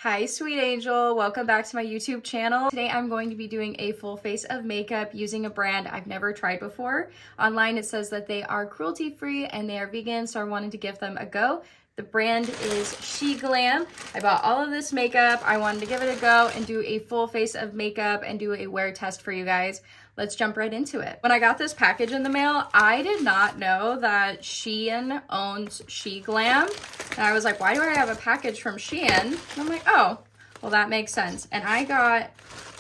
Hi, sweet angel. Welcome back to my YouTube channel. Today I'm going to be doing a full face of makeup using a brand I've never tried before. Online it says that they are cruelty-free and they are vegan, so I wanted to give them a go. The brand is SheGlam. I bought all of this makeup. I wanted to give it a go and do a full face of makeup and do a wear test for you guys. Let's jump right into it. When I got this package in the mail, I did not know that Shein owns SheGlam. And I was like, why do I have a package from Shein? And I'm like, oh, well, that makes sense. And I got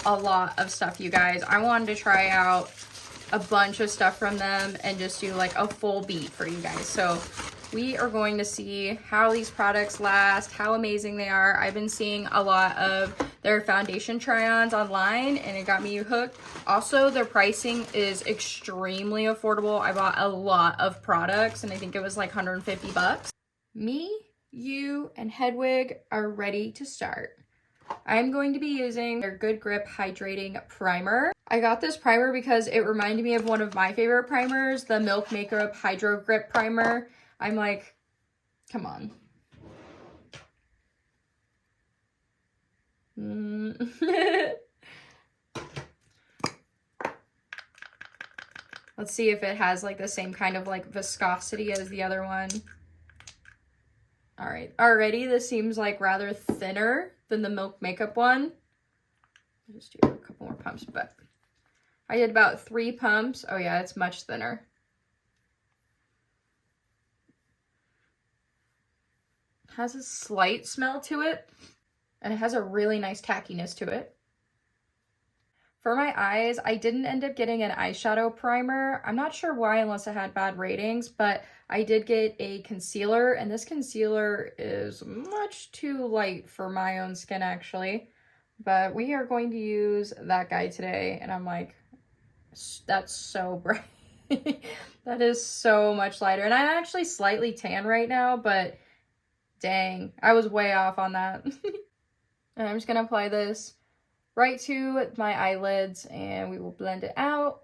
a lot of stuff, you guys. I wanted to try out a bunch of stuff from them and just do like a full beat for you guys. So we are going to see how these products last, how amazing they are. I've been seeing a lot of their foundation try-ons online and it got me hooked. Also, their pricing is extremely affordable. I bought a lot of products and I think it was like 150 bucks. Me, you, and Hedwig are ready to start. I'm going to be using their Good Grip Hydrating Primer. I got this primer because it reminded me of one of my favorite primers, the Milk Makeup Hydro Grip Primer. I'm like, come on. Let's see if it has like the same kind of like viscosity as the other one. All right, already this seems like rather thinner than the Milk Makeup one. I'll just do a couple more pumps, but I did about 3 pumps. Oh yeah, it's much thinner. It has a slight smell to it, and it has a really nice tackiness to it. For my eyes, I didn't end up getting an eyeshadow primer. I'm not sure why unless it had bad ratings, but I did get a concealer, and this concealer is much too light for my own skin actually. But we are going to use that guy today, and I'm like, that's so bright. That is so much lighter. And I'm actually slightly tan right now, but dang, I was way off on that. And I'm just gonna apply this right to my eyelids and we will blend it out.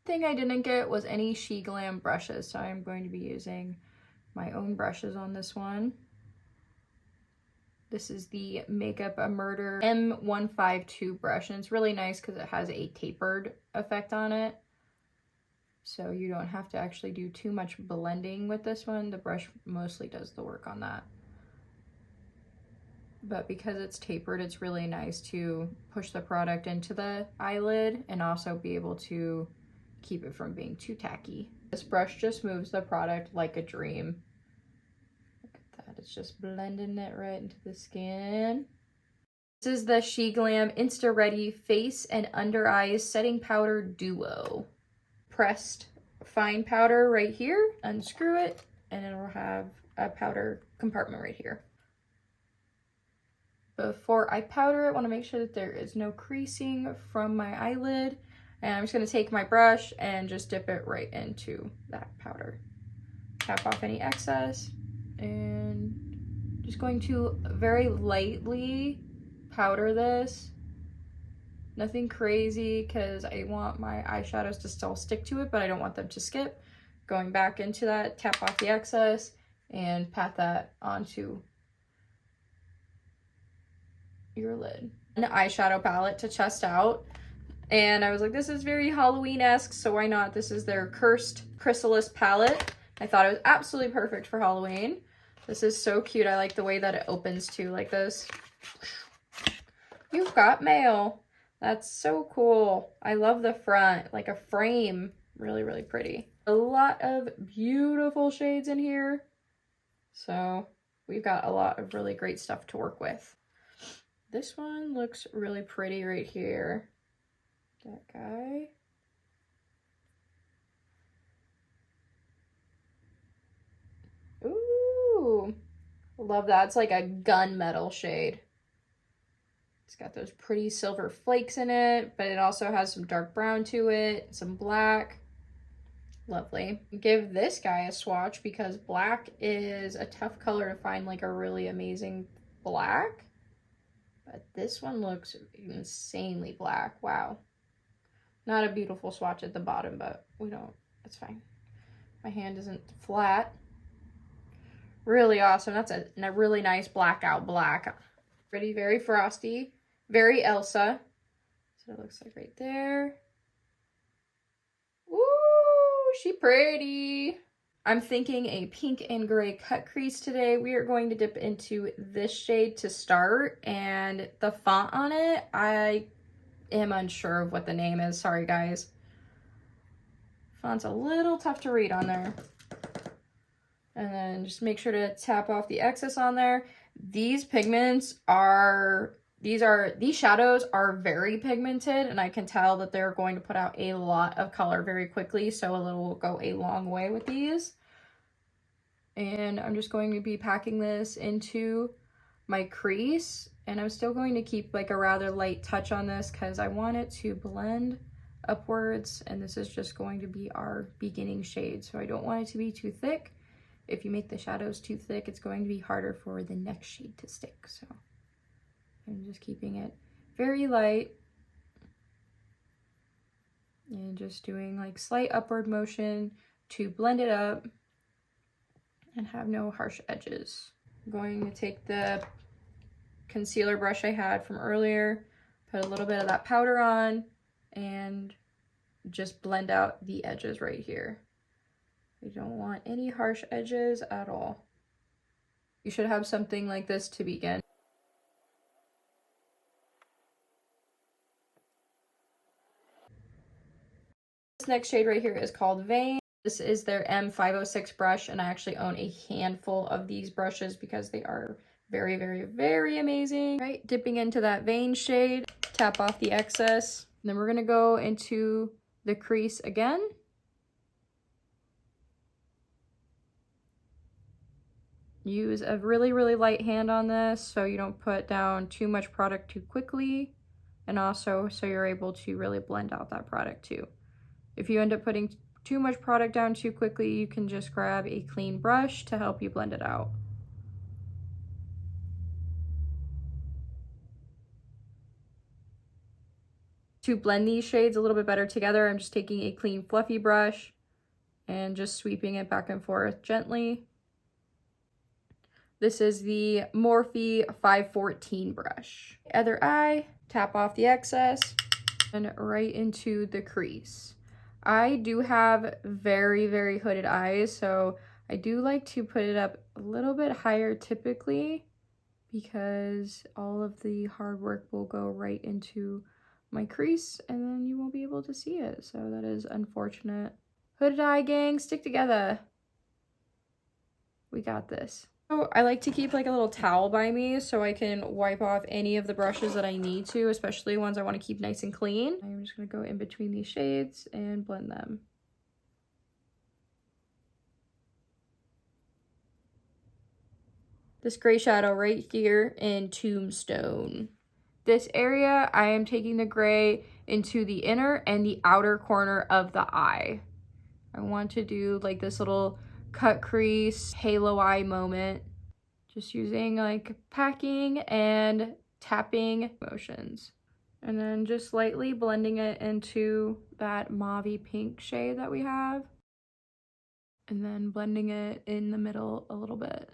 Thing I didn't get was any SheGlam brushes, so I'm going to be using my own brushes on this one. This is the Makeup a Murder M152 brush, and it's really nice because it has a tapered effect on it. So you don't have to actually do too much blending with this one. The brush mostly does the work on that. But because it's tapered, it's really nice to push the product into the eyelid and also be able to keep it from being too tacky. This brush just moves the product like a dream. Look at that, it's just blending it right into the skin. This is the SheGlam Insta Ready Face and Under Eyes Setting Powder Duo. Pressed fine powder right here, unscrew it, and it'll have a powder compartment right here. Before I powder it, I want to make sure that there is no creasing from my eyelid. And I'm just going to take my brush and just dip it right into that powder. Tap off any excess and just going to very lightly powder this. Nothing crazy because I want my eyeshadows to still stick to it, but I don't want them to skip. Going back into that, tap off the excess and pat that onto your lid. An eyeshadow palette to test out, and I was like, this is very Halloween-esque, so why not? This is their Cursed Chrysalis palette. I thought it was absolutely perfect for Halloween. This is so cute. I like the way that it opens too, like this. You've got mail. That's so cool. I love the front, like a frame. Really, really pretty. A lot of beautiful shades in here. So we've got a lot of really great stuff to work with. This one looks really pretty right here. That guy. Ooh, love that. It's like a gunmetal shade. It's got those pretty silver flakes in it, but it also has some dark brown to it, some black. Lovely. Give this guy a swatch because black is a tough color to find like a really amazing black. But this one looks insanely black. Wow. Not a beautiful swatch at the bottom, but it's fine. My hand isn't flat. Really awesome. That's a really nice blackout black. Pretty, very frosty, very Elsa. So it looks like right there. Ooh, she pretty. I'm thinking a pink and gray cut crease today. We are going to dip into this shade to start, and the font on it, I am unsure of what the name is. Sorry, guys. Font's a little tough to read on there. And then just make sure to tap off the excess on there. These pigments are, these shadows are very pigmented, and I can tell that they're going to put out a lot of color very quickly, so a little will go a long way with these. And I'm just going to be packing this into my crease, and I'm still going to keep like a rather light touch on this because I want it to blend upwards, and this is just going to be our beginning shade, so I don't want it to be too thick. If you make the shadows too thick, it's going to be harder for the next shade to stick. So I'm just keeping it very light and just doing like slight upward motion to blend it up and have no harsh edges. I'm going to take the concealer brush I had from earlier, put a little bit of that powder on, and just blend out the edges right here. We don't want any harsh edges at all. You should have something like this to begin. This next shade right here is called Vein. This is their M506 brush, and I actually own a handful of these brushes because they are very, very, very amazing. Right, dipping into that Vein shade, tap off the excess. And then we're gonna go into the crease again. Use a really, really light hand on this so you don't put down too much product too quickly, and also so you're able to really blend out that product too. If you end up putting too much product down too quickly, you can just grab a clean brush to help you blend it out. To blend these shades a little bit better together, I'm just taking a clean fluffy brush and just sweeping it back and forth gently. This is the Morphe 514 brush. Other eye, tap off the excess, and right into the crease. I do have very, very hooded eyes, so I do like to put it up a little bit higher typically because all of the hard work will go right into my crease and then you won't be able to see it. So that is unfortunate. Hooded eye gang, stick together. We got this. So I like to keep like a little towel by me so I can wipe off any of the brushes that I need to, especially ones I want to keep nice and clean. I'm just going to go in between these shades and blend them. This gray shadow right here in Tombstone. This area, I am taking the gray into the inner and the outer corner of the eye. I want to do like this little cut crease halo eye moment, just using like packing and tapping motions, and then just lightly blending it into that mauvey pink shade that we have, and then blending it in the middle a little bit.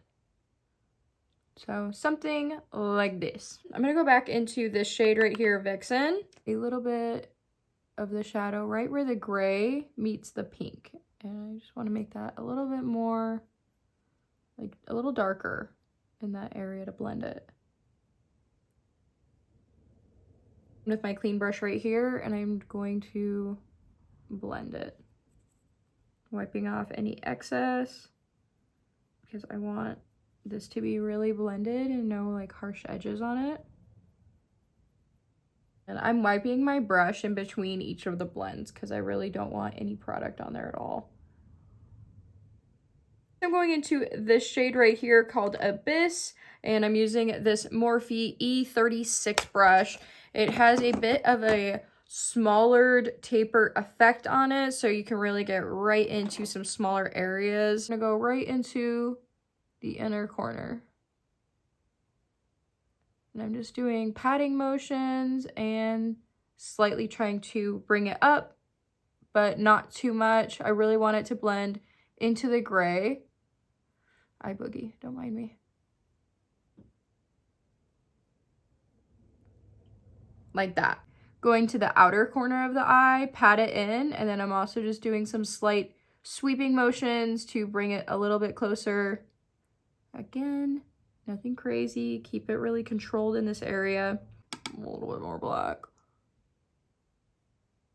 So something like this. I'm gonna go back into this shade right here, Vixen. A little bit of the shadow right where the gray meets the pink. And I just want to make that a little bit more, like a little darker in that area to blend it. With my clean brush right here, and I'm going to blend it. Wiping off any excess because I want this to be really blended and no like harsh edges on it. And I'm wiping my brush in between each of the blends because I really don't want any product on there at all. I'm going into this shade right here called Abyss, and I'm using this Morphe E36 brush. It has a bit of a smaller taper effect on it, so you can really get right into some smaller areas. I'm gonna go right into the inner corner. And I'm just doing patting motions and slightly trying to bring it up, but not too much. I really want it to blend into the gray. Eye boogie, don't mind me. like that. Going to the outer corner of the eye, pat it in, and then I'm also just doing some slight sweeping motions to bring it a little bit closer. Again, nothing crazy. Keep it really controlled in this area. A little bit more black.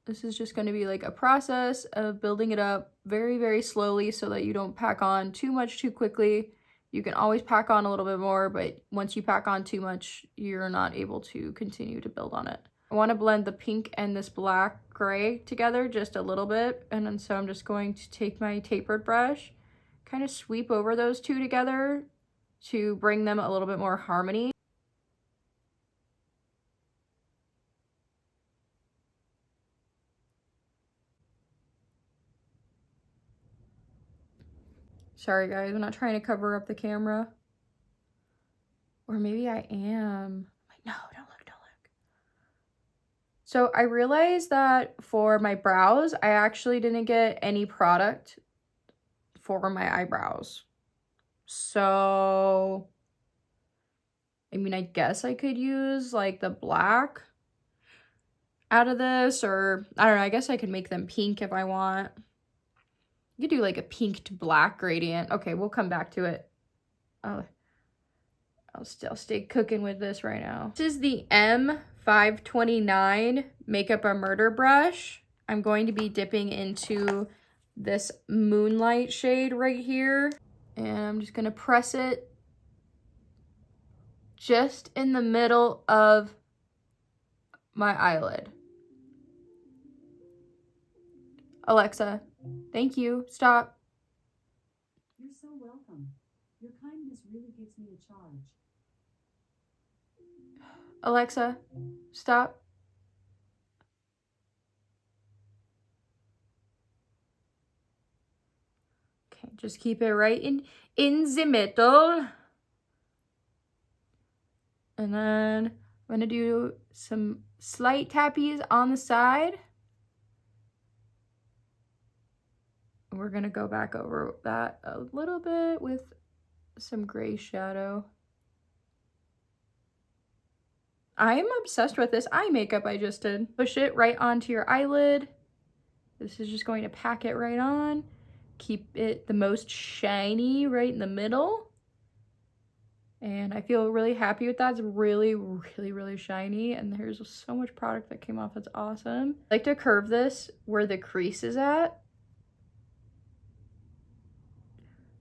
This is just going to be like a process of building it up very, very slowly so that you don't pack on too much too quickly. You can always pack on a little bit more, but once you pack on too much, you're not able to continue to build on it. I want to blend the pink and this black gray together just a little bit. And then so I'm just going to take my tapered brush, kind of sweep over those two together to bring them a little bit more harmony. Sorry guys, I'm not trying to cover up the camera. Or maybe I am. Like, no, don't look, don't look. So I realized that for my brows, I actually didn't get any product for my eyebrows. So, I mean, I guess I could use like the black out of this, or I don't know, I guess I could make them pink if I want. You could do like a pink to black gradient. Okay, we'll come back to it. I'll still stay cooking with this right now. This is the M529 Makeup a Murder brush. I'm going to be dipping into this Moonlight shade right here. And I'm just gonna press it just in the middle of my eyelid. Alexa, thank you. Stop. You're so welcome. Your kindness really gives me a charge. Alexa, stop. Okay, just keep it right in the middle. And then I'm gonna do some slight tappies on the side. We're gonna go back over that a little bit with some gray shadow. I'm obsessed with this eye makeup I just did. Push it right onto your eyelid. This is just going to pack it right on. Keep it the most shiny right in the middle. And I feel really happy with that. It's really, really, really shiny. And there's so much product that came off. That's awesome. I like to curve this where the crease is at.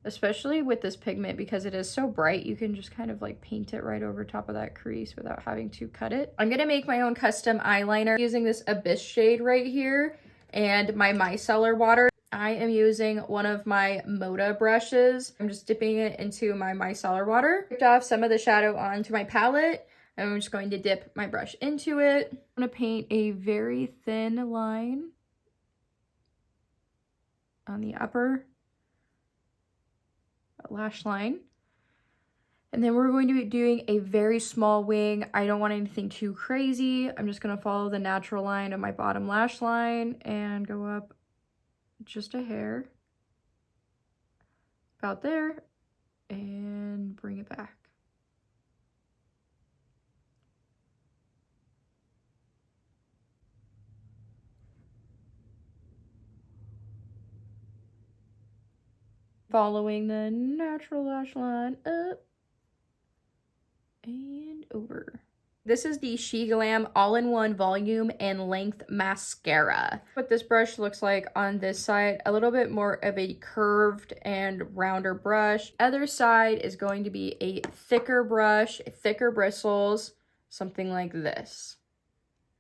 Especially with this pigment, because it is so bright, you can just kind of like paint it right over top of that crease without having to cut it. I'm gonna make my own custom eyeliner using this Abyss shade right here and my micellar water. I am using one of my Moda brushes. I'm just dipping it into my micellar water. Ripped off some of the shadow onto my palette, and I'm just going to dip my brush into it. I'm gonna paint a very thin line on the upper lash line. And then we're going to be doing a very small wing. I don't want anything too crazy. I'm just going to follow the natural line of my bottom lash line and go up just a hair. About there. And bring it back. Following the natural lash line up and over. This is the SheGlam All-in-One Volume and Length Mascara. What this brush looks like on this side, a little bit more of a curved and rounder brush. Other side is going to be a thicker brush, thicker bristles, something like this.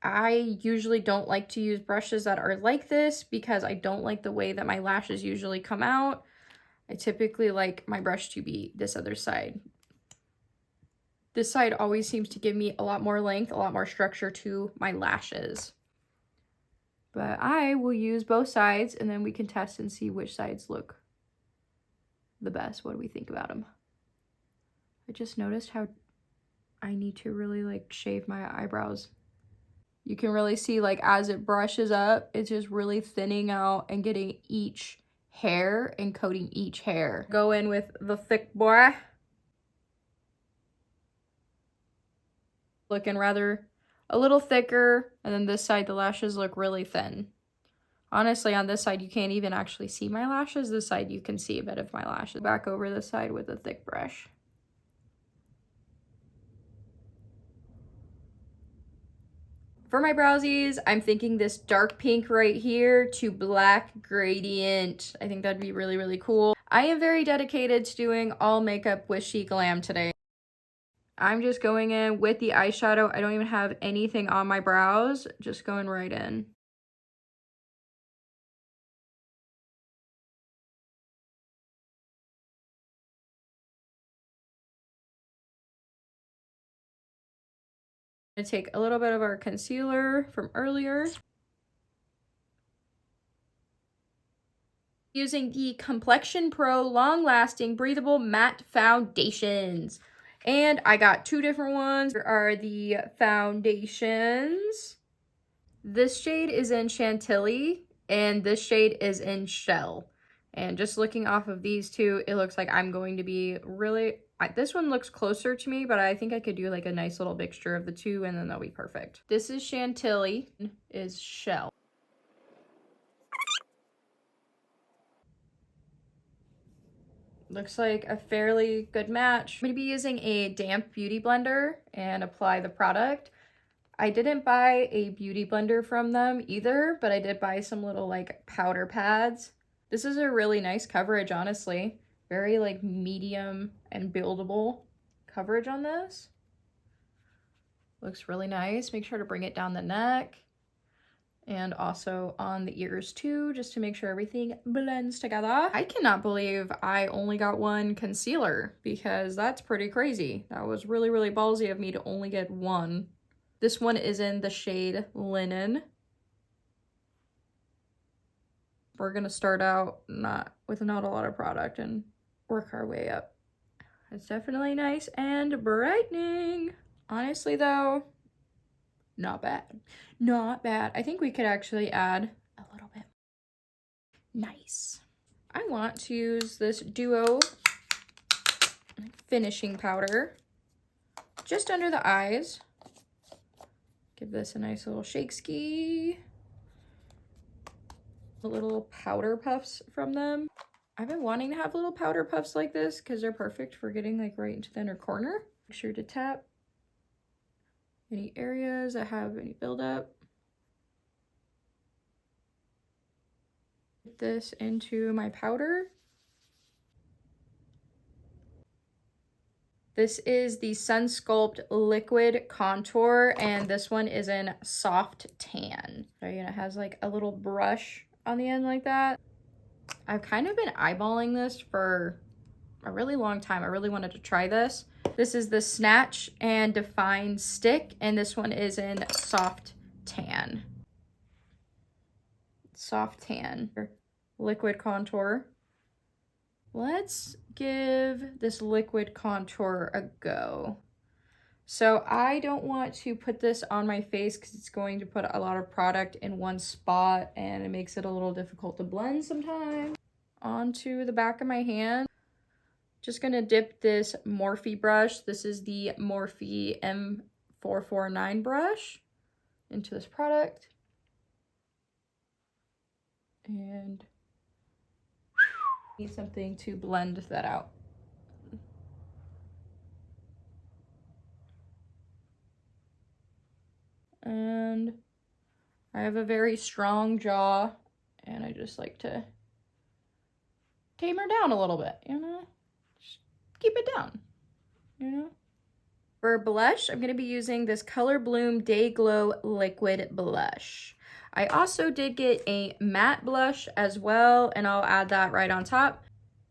I usually don't like to use brushes that are like this because I don't like the way that my lashes usually come out. I typically like my brush to be this other side. This side always seems to give me a lot more length, a lot more structure to my lashes. But I will use both sides and then we can test and see which sides look the best. What do we think about them? I just noticed how I need to really like shave my eyebrows. You can really see like as it brushes up, it's just really thinning out and getting each hair and coating each hair. Go in with the thick boy. Looking rather a little thicker, and then this side the lashes look really thin. Honestly, on this side you can't even actually see my lashes. This side you can see a bit of my lashes. Back over this side with a thick brush. For my browsies, I'm thinking this dark pink right here to black gradient. I think that'd be really, really cool. I am very dedicated to doing all makeup with SheGlam today. I'm just going in with the eyeshadow. I don't even have anything on my brows. Just going right in. I'm gonna take a little bit of our concealer from earlier. Using the Complexion Pro Long Lasting Breathable Matte Foundations. And I got two different ones. Here are the foundations. This shade is in Chantilly and this shade is in Shell. And just looking off of these two, it looks like I'm going to be really... this one looks closer to me, but I think I could do like a nice little mixture of the two and then that'll be perfect. This is Chantilly, is Shell. Looks like a fairly good match. I'm going to be using a damp beauty blender and apply the product. I didn't buy a beauty blender from them either, but I did buy some little like powder pads. This is a really nice coverage, honestly. Very like medium and buildable coverage on this. Looks really nice. Make sure to bring it down the neck and also on the ears too, just to make sure everything blends together. I cannot believe I only got one concealer because that's pretty crazy. That was really, really ballsy of me to only get one. This one is in the shade Linen. We're gonna start out with not a lot of product and work our way up. It's definitely nice and brightening. Honestly though, not bad. Not bad. I think we could actually add a little bit. Nice. I want to use this Duo finishing powder just under the eyes. Give this a nice little shake ski. The little powder puffs from them. I've been wanting to have little powder puffs like this because they're perfect for getting like right into the inner corner. Make sure to tap any areas that have any buildup. Put this into my powder. This is the Sun Sculpt Liquid Contour, and this one is in Soft Tan. It has like a little brush on the end like that. I've kind of been eyeballing this for a really long time. I really wanted to try this. This is the Snatch and Define Stick, and this one is in Soft Tan. Soft Tan Liquid Contour. Let's give this liquid contour a go. So I don't want to put this on my face because it's going to put a lot of product in one spot and it makes it a little difficult to blend sometimes. Onto the back of my hand. Just gonna dip this Morphe brush. This is the Morphe M449 brush into this product. And need something to blend that out. And I have a very strong jaw and I just like to tame her down a little bit, you know? Just keep it down, you know? For blush, I'm going to be using this Color Bloom Dayglow Liquid Blush. I also did get a matte blush as well, and I'll add that right on top.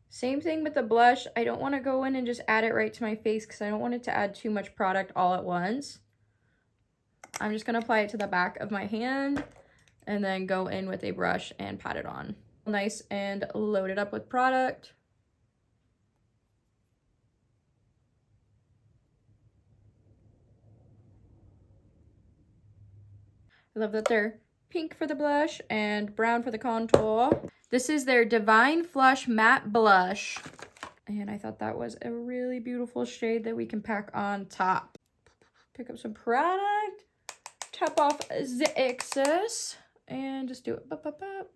Same thing with the blush. I don't want to go in and just add it right to my face because I don't want it to add too much product all at once. I'm just going to apply it to the back of my hand and then go in with a brush and pat it on. Nice and loaded up with product. I love that they're pink for the blush and brown for the contour. This is their Divine Flush Matte Blush. And I thought that was a really beautiful shade that we can pack on top. Pick up some product. tap off the excess and just do it. Bup, bup, bup.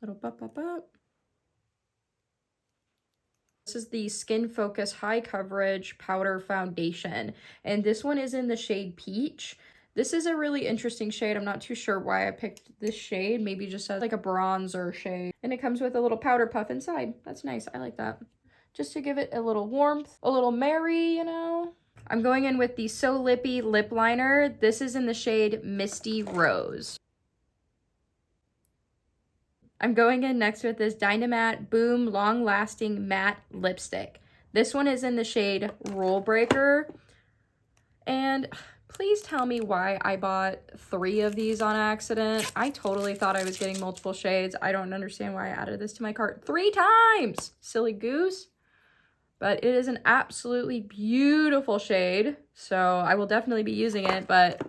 Little bup, bup, bup. This is the Skin Focus High Coverage Powder Foundation, and this one is in the shade Peach. This is a really interesting shade. I'm not too sure why I picked this shade. Maybe just as like a bronzer shade. And it comes with a little powder puff inside. That's nice. I like that. Just to give it a little warmth, a little merry, you know. I'm going in with the So Lippy lip liner. This is in the shade Misty Rose. I'm going in next with this Dynamite Boom Long Lasting Matte Lipstick. This one is in the shade Rule Breaker. And please tell me why I bought 3 of these on accident. I totally thought I was getting multiple shades. I don't understand why I added this to my cart 3 times. Silly goose. But it is an absolutely beautiful shade. So I will definitely be using it, but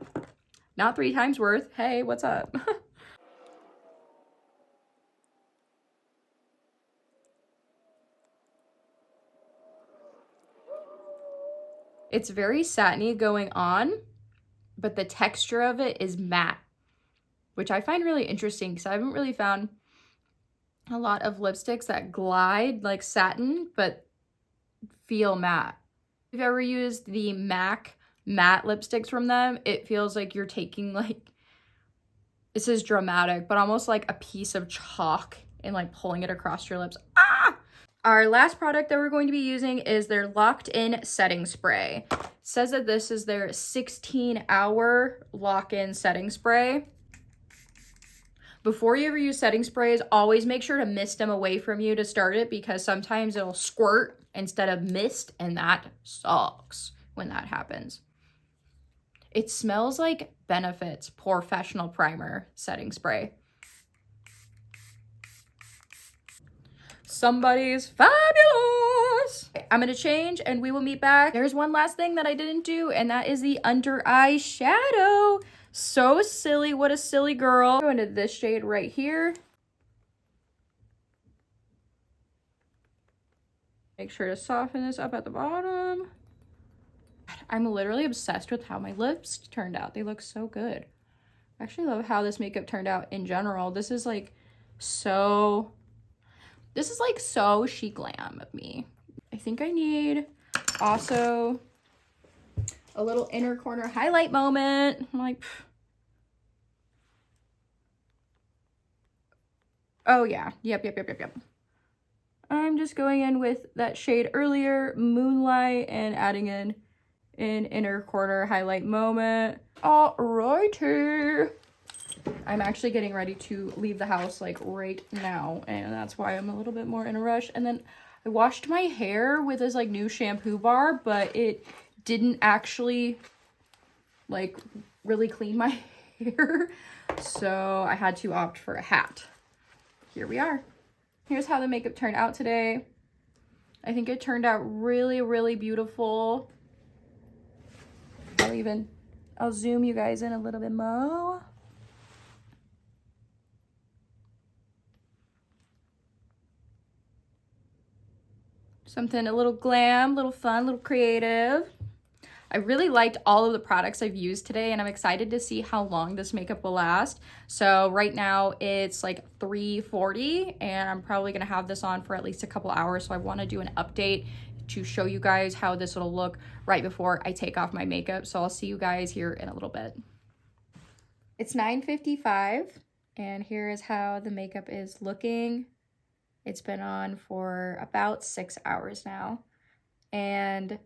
not 3 times worth. Hey, what's up? It's very satiny going on, but the texture of it is matte, which I find really interesting because I haven't really found a lot of lipsticks that glide like satin, but feel matte. If you've ever used the MAC matte lipsticks from them, it feels like you're taking like, this is dramatic, but almost like a piece of chalk and like pulling it across your lips. Ah! Our last product that we're going to be using is their Locked In Setting Spray. It says that this is their 16-hour lock-in setting spray. Before you ever use setting sprays, always make sure to mist them away from you to start it because sometimes it'll squirt instead of mist, and that sucks when that happens. It smells like Benefit's Professional Primer setting spray. Somebody's fabulous. I'm gonna change and we will meet back. There's one last thing that I didn't do, and that is the under eye shadow. So silly, what a silly girl. Go into this shade right here. Make sure to soften this up at the bottom. I'm literally obsessed with how my lips turned out. They look so good. I actually love how this makeup turned out in general. This is like so SheGlam of me. I think I need also a little inner corner highlight moment. I'm like, pff. Oh yeah, yep. I'm just going in with that shade earlier, Moonlight, and adding in an inner corner highlight moment. Alrighty. I'm actually getting ready to leave the house like right now, and that's why I'm a little bit more in a rush. And then I washed my hair with this like new shampoo bar, but it didn't actually like really clean my hair, so I had to opt for a hat. Here we are. Here's how the makeup turned out today. I think it turned out really, really beautiful. I'll zoom you guys in a little bit more. Something a little glam, a little fun, a little creative. I really liked all of the products I've used today, and I'm excited to see how long this makeup will last. So right now it's like 3:40, and I'm probably gonna have this on for at least a couple hours. So I wanna do an update to show you guys how this will look right before I take off my makeup. So I'll see you guys here in a little bit. It's 9:55, and here is how the makeup is looking. It's been on for about 6 hours now, and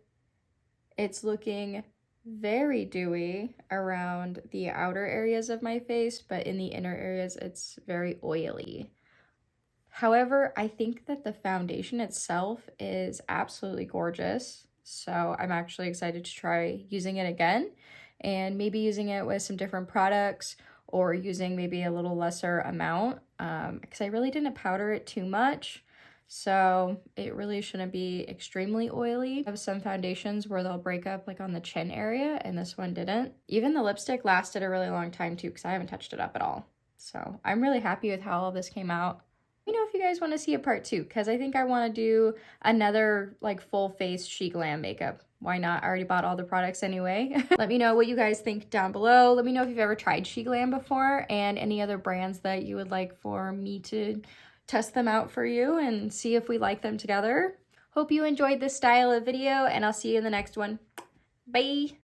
it's looking very dewy around the outer areas of my face, but in the inner areas, it's very oily. However, I think that the foundation itself is absolutely gorgeous. So I'm actually excited to try using it again, and maybe using it with some different products, or using maybe a little lesser amount, because I really didn't powder it too much. So it really shouldn't be extremely oily. I have some foundations where they'll break up like on the chin area, and this one didn't. Even the lipstick lasted a really long time too, because I haven't touched it up at all. So I'm really happy with how all this came out. Let me know if you you guys want to see a part 2, because I think I want to do another like full face SheGlam makeup. Why not? I already bought all the products anyway. Let me know what you guys think down below. Let me know if you've ever tried SheGlam before and any other brands that you would like for me to test them out for you and see if we like them together. Hope you enjoyed this style of video, and I'll see you in the next one. Bye!